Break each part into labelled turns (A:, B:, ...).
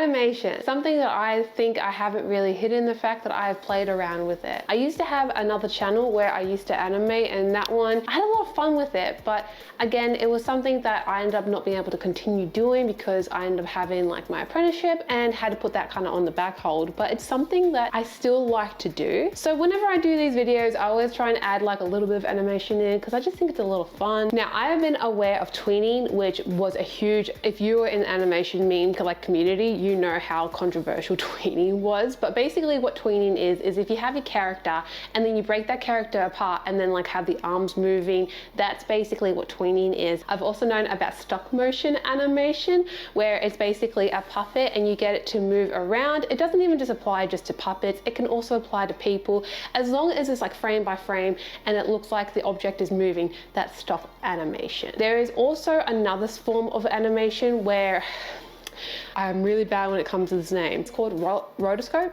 A: Scanimation, something that I think I haven't really hidden the fact that I have played around with it. I used to have another channel where I used to animate, and that one, I had a lot of fun with it, but again, it was something that I ended up not being able to continue doing because I ended up having like my apprenticeship and had to put that kind of on the back hold, but it's something that I still like to do. So whenever I do these videos, I always try and add like a little bit of animation in because I just think it's a lot of fun. Now, I have been aware of tweening, which was a huge, if you were in the animation meme like community, you know how controversial tweening was. But basically what tweening is if you have your character and then you break that character apart and then like have the arms moving, that's basically what tweening is. I've also known about stop motion animation, where it's basically a puppet and you get it to move around. It doesn't even just apply just to puppets, it can also apply to people. As long as it's like frame by frame and it looks like the object is moving, that's stop animation. There is also another form of animation where I'm really bad when it comes to this name. It's called rotoscope.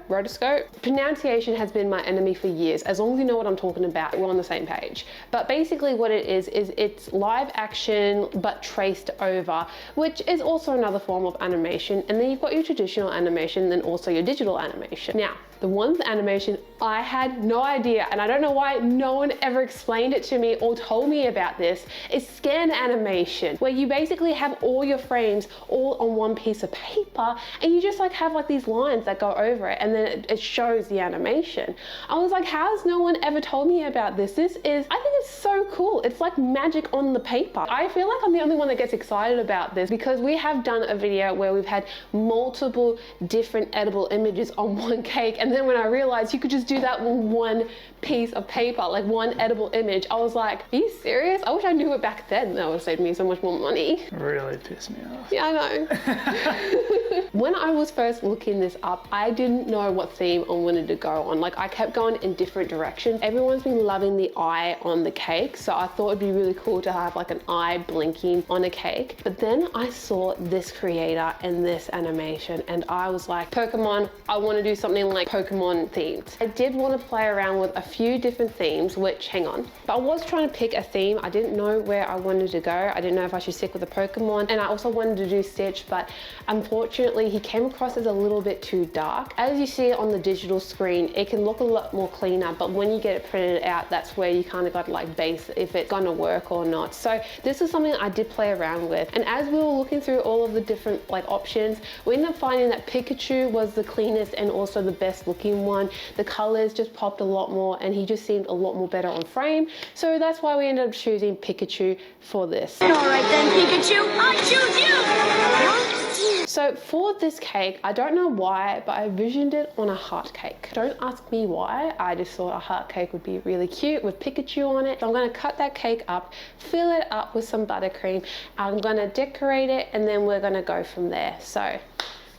A: Pronunciation has been my enemy for years. As long as you know what I'm talking about, we're on the same page. But basically what it is it's live action but traced over, which is also another form of animation. And then you've got your traditional animation, then also your digital animation. Now, the one with animation, I had no idea, and I don't know why no one ever explained it to me or told me about this, is scan animation, where you basically have all your frames all on one piece of paper and you just like have like these lines that go over it and then it shows the animation. I was like, how has no one ever told me about this? This is, I think it's so cool. It's like magic on the paper. I feel like I'm the only one that gets excited about this because we have done a video where we've had multiple different edible images on one cake, and then when I realized you could just do that with one piece of paper, like one edible image, I was like, are you serious? I wish I knew it back then. That would have saved me so much more money.
B: Really pissed me off.
A: Yeah, I know. When I was first looking this up, I didn't know what theme I wanted to go on. Like I kept going in different directions. Everyone's been loving the eye on the cake, so I thought it'd be really cool to have like an eye blinking on a cake. But then I saw this creator and this animation and I was like, Pokemon, I want to do something like Pokemon themed. I did want to play around with a few different themes, which, hang on, but I was trying to pick a theme. I didn't know where I wanted to go. I didn't know if I should stick with a Pokemon, and I also wanted to do Stitch, but unfortunately he came across as a little bit too dark. As you see on the digital screen, it can look a lot more cleaner, but when you get it printed out, that's where you kind of got to like base if it's gonna work or not. So this is something I did play around with, and as we were looking through all of the different like options, we ended up finding that Pikachu was the cleanest and also the best looking one. The colors just popped a lot more and he just seemed a lot more better on frame, so that's why we ended up choosing Pikachu for this.
C: All right then, Pikachu, I choose you!
A: So for this cake, I don't know why, but I visioned it on a heart cake. Don't ask me why, I just thought a heart cake would be really cute with Pikachu on it. So I'm gonna cut that cake up, fill it up with some buttercream, I'm gonna decorate it, and then we're gonna go from there. So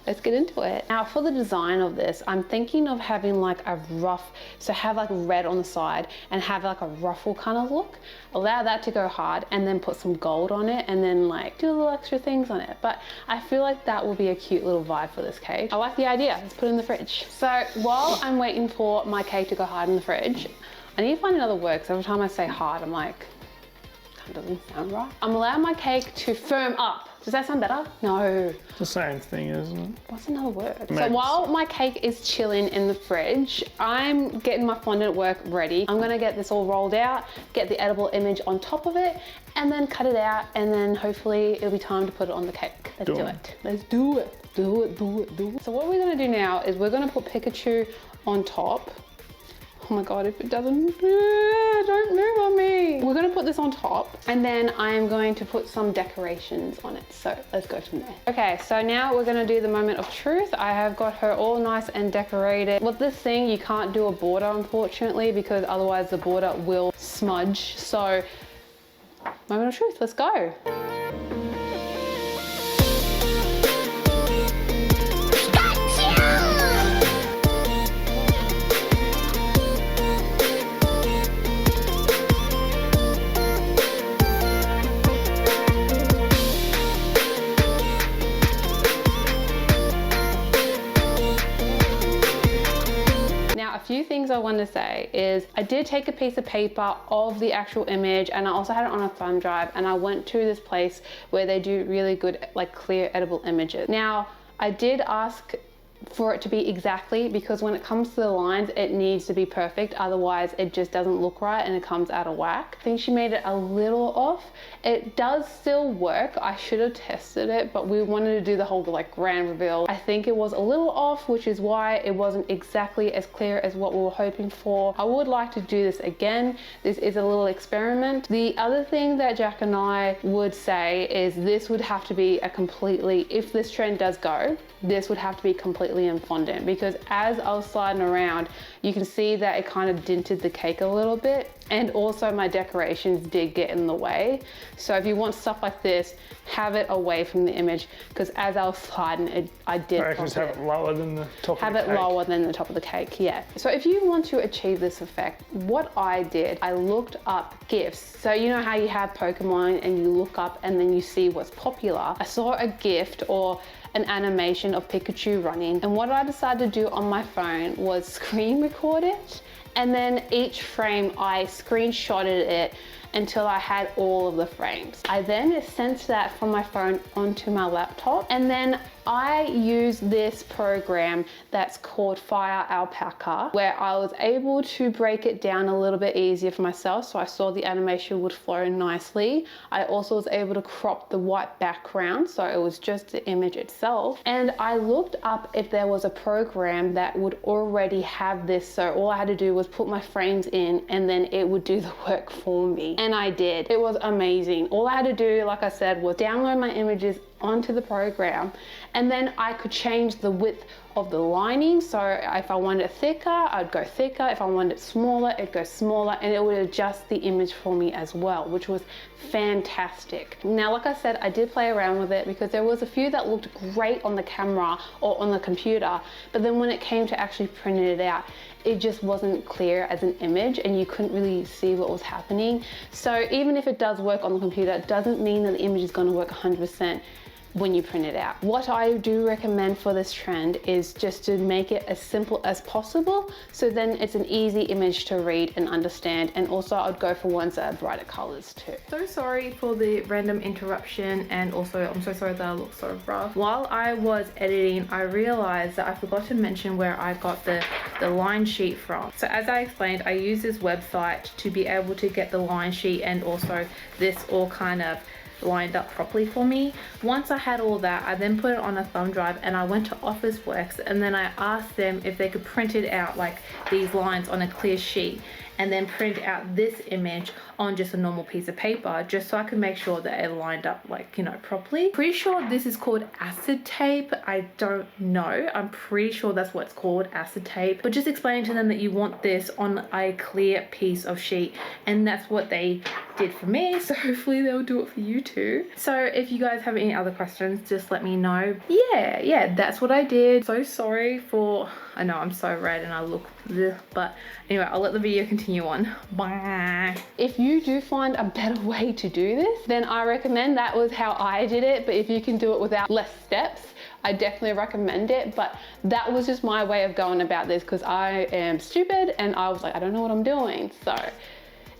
A: let's get into it. Now for the design of this, I'm thinking of having like a rough, so have like red on the side and have like a ruffle kind of look. Allow that to go hard and then put some gold on it and then like do little extra things on it. But I feel like that will be a cute little vibe for this cake. I like the idea, let's put it in the fridge. So while I'm waiting for my cake to go hard in the fridge, I need to find another word because every time I say hard, I'm like, that doesn't sound right. I'm allowing my cake to firm up. Does that sound better? No.
B: The same thing, isn't it?
A: What's another word? So while my cake is chilling in the fridge, I'm getting my fondant work ready. I'm gonna get this all rolled out, get the edible image on top of it, and then cut it out, and then hopefully it'll be time to put it on the cake. Let's do it. Let's do it. Do it, do it, do it. So what we're gonna do now is we're gonna put Pikachu on top. Oh my God, if it doesn't, don't move on me. We're gonna put this on top and then I'm going to put some decorations on it. So let's go from there. Okay, so now we're gonna do the moment of truth. I have got her all nice and decorated. With this thing, you can't do a border, unfortunately, because otherwise the border will smudge. So moment of truth, let's go. Few things I want to say is I did take a piece of paper of the actual image and I also had it on a thumb drive, and I went to this place where they do really good like clear edible images. Now I did ask for it to be exactly, because when it comes to the lines, it needs to be perfect. Otherwise, it just doesn't look right and it comes out of whack. I think she made it a little off. It does still work. I should have tested it, but we wanted to do the whole like grand reveal. I think it was a little off, which is why it wasn't exactly as clear as what we were hoping for. I would like to do this again. This is a little experiment. The other thing that Jack and I would say is this would have to be a completely, if this trend does go, this would have to be completely in fondant, because as I was sliding around, you can see that it kind of dented the cake a little bit, and also my decorations did get in the way. So if you want stuff like this, have it away from the image, because as I was sliding, I did
B: just have it lower than the top of the cake.
A: Have it lower than the top of the cake, yeah. So if you want to achieve this effect, what I did, I looked up GIFs. So you know how you have Pokemon and you look up and then you see what's popular. I saw a gift or an animation of Pikachu running, and what I decided to do on my phone was screen record it, and then each frame I screenshotted it until I had all of the frames. I then sent that from my phone onto my laptop, and then I used this program that's called Fire Alpaca, where I was able to break it down a little bit easier for myself, so I saw the animation would flow nicely. I also was able to crop the white background, so it was just the image itself. And I looked up if there was a program that would already have this, so all I had to do was put my frames in and then it would do the work for me. And I did. It was amazing. All I had to do, like I said, was download my images onto the program, and then I could change the width of the lining. So if I wanted it thicker, I'd go thicker. If I wanted it smaller, it'd go smaller, and it would adjust the image for me as well, which was fantastic. Now, like I said, I did play around with it because there was a few that looked great on the camera or on the computer, but then when it came to actually printing it out, it just wasn't clear as an image and you couldn't really see what was happening. So even if it does work on the computer, it doesn't mean that the image is going to work 100% when you print it out. What I do recommend for this trend is just to make it as simple as possible, so then it's an easy image to read and understand, and also I'd go for ones that are brighter colors too. So sorry for the random interruption, and also I'm so sorry that I look so rough. While I was editing, I realized that I forgot to mention where I got the line sheet from. So as I explained, I use this website to be able to get the line sheet and also this all kind of lined up properly for me. Once I had all that, I then put it on a thumb drive and I went to Officeworks, and then I asked them if they could print it out like these lines on a clear sheet, and then print out this image on just a normal piece of paper, just so I could make sure that it lined up, like, you know, properly. Pretty sure this is called acetate. I don't know. I'm pretty sure that's what it's called, acetate. But just explaining to them that you want this on a clear piece of sheet, and that's what they did for me. So hopefully they'll do it for you too. So if you guys have any other questions, just let me know. Yeah, that's what I did. So sorry for, I know I'm so red and I look bleh, but anyway, I'll let the video continue on. Bye. If you do find a better way to do this, then I recommend that was how I did it. But if you can do it without less steps, I definitely recommend it. But that was just my way of going about this, because I am stupid and I was like, I don't know what I'm doing. So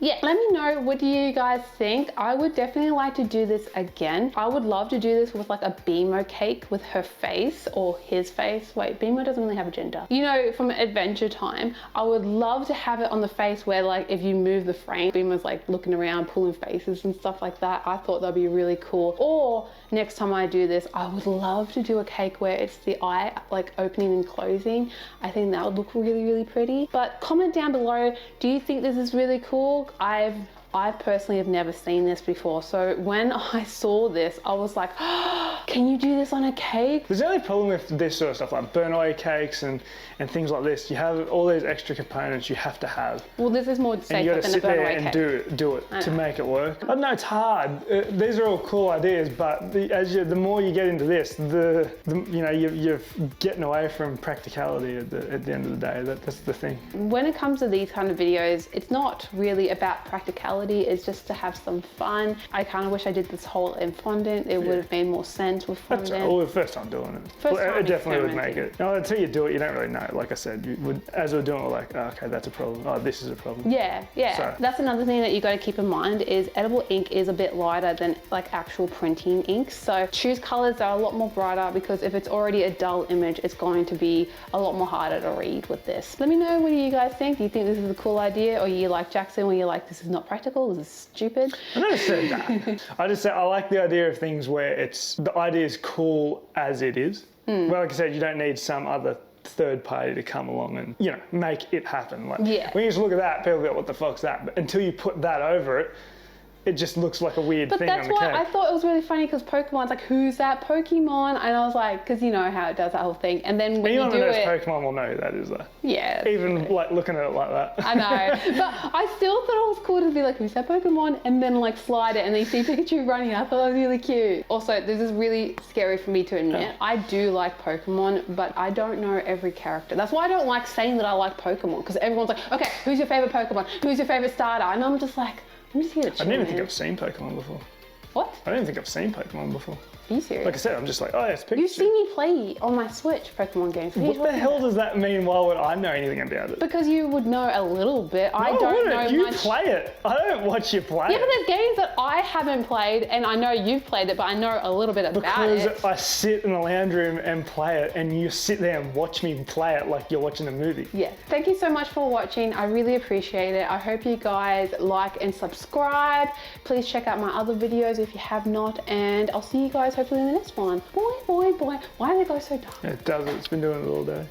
A: yeah, let me know, what do you guys think? I would definitely like to do this again. I would love to do this with like a BMO cake with her face or his face. Wait, BMO doesn't really have a gender. You know, from Adventure Time, I would love to have it on the face where, like, if you move the frame, BMO's like looking around, pulling faces and stuff like that. I thought that'd be really cool. Or next time I do this, I would love to do a cake where it's the eye like opening and closing. I think that would look really, really pretty. But comment down below, do you think this is really cool? I personally have never seen this before. So when I saw this, I was like, oh, can you do this on a cake?
B: There's the only problem with this sort of stuff, like burnt oil cakes and things like this. You have all these extra components you have to have.
A: Well, this is more safer than a burnt oil cake.
B: And you gotta sit there and do it to make it work. I know it's hard. These are all cool ideas, but the more you get into this, you know, you're getting away from practicality at the end of the day. That's the thing.
A: When it comes to these kind of videos, it's not really about practicality. It's just to have some fun. I kind of wish I did this whole in fondant. It would have made more sense, experiments with
B: That's
A: fondant.
B: all the first time doing it.
A: First time
B: It definitely would make
A: experimenting.
B: it. No, until you do it, you don't really know. Like I said, you would, as we're doing it, we're like, oh, okay, that's a problem. Oh, this is a problem.
A: Yeah.
B: So-
A: That's another thing that you got to keep in mind is edible ink is a bit lighter than like actual printing inks. So choose colors that are a lot more brighter, because if it's already a dull image, it's going to be a lot more harder to read with this. Let me know, what do you guys think? Do you think this is a cool idea, or you like Jackson, where you're like, this is not practical, this is stupid?
B: I never said that. I just said I like the idea of things where it's the idea is cool as it is. Well, like I said, you don't need some other third party to come along and, you know, make it happen. Like,
A: Yeah.
B: when you just look at that, people go, what the fuck's that? But until you put that over it, it just looks like a weird
A: But
B: thing on
A: that's
B: the
A: why
B: cake.
A: I thought it was really funny, because Pokemon's like, who's that Pokemon? And I was like, because you know how it does that whole thing. And then when
B: Anyone
A: you
B: that
A: do
B: knows
A: it,
B: Pokemon will know who that is, though.
A: yeah. that's
B: Even
A: true.
B: like looking at it like that.
A: I know, but I still thought it was cool to be like, who's that Pokemon? And then like slide it and then you see Pikachu running. I thought that was really cute. Also, this is really scary for me to admit. I do like Pokemon, but I don't know every character. That's why I don't like saying that I like Pokemon, because everyone's like, okay, who's your favorite Pokemon? Who's your favorite starter? And I'm just like, I'm just here to chill.
B: I don't even think
A: man.
B: I've seen Pokemon before.
A: What?
B: I don't even think I've seen Pokemon before.
A: Are you serious?
B: Like I said, I'm just like, oh, it's Pikachu.
A: You've seen me play on my Switch Pokemon games.
B: What the hell does that mean? Why would I know anything about it?
A: Because you would know a little bit. I
B: No,
A: don't know
B: wouldn't. You
A: much.
B: play it. I don't watch you play
A: Yeah, but
B: it.
A: there's games that I haven't played, and I know you've played it, but I know a little bit about
B: Because
A: it.
B: I sit in the lounge room and play it, and you sit there and watch me play it like you're watching a movie.
A: Yeah. Thank you so much for watching. I really appreciate it. I hope you guys like and subscribe. Please check out my other videos if you have not, and I'll see you guys hopefully in the next one. Boy, boy, boy. Why do they go so dark?
B: It does. It's been doing it all day.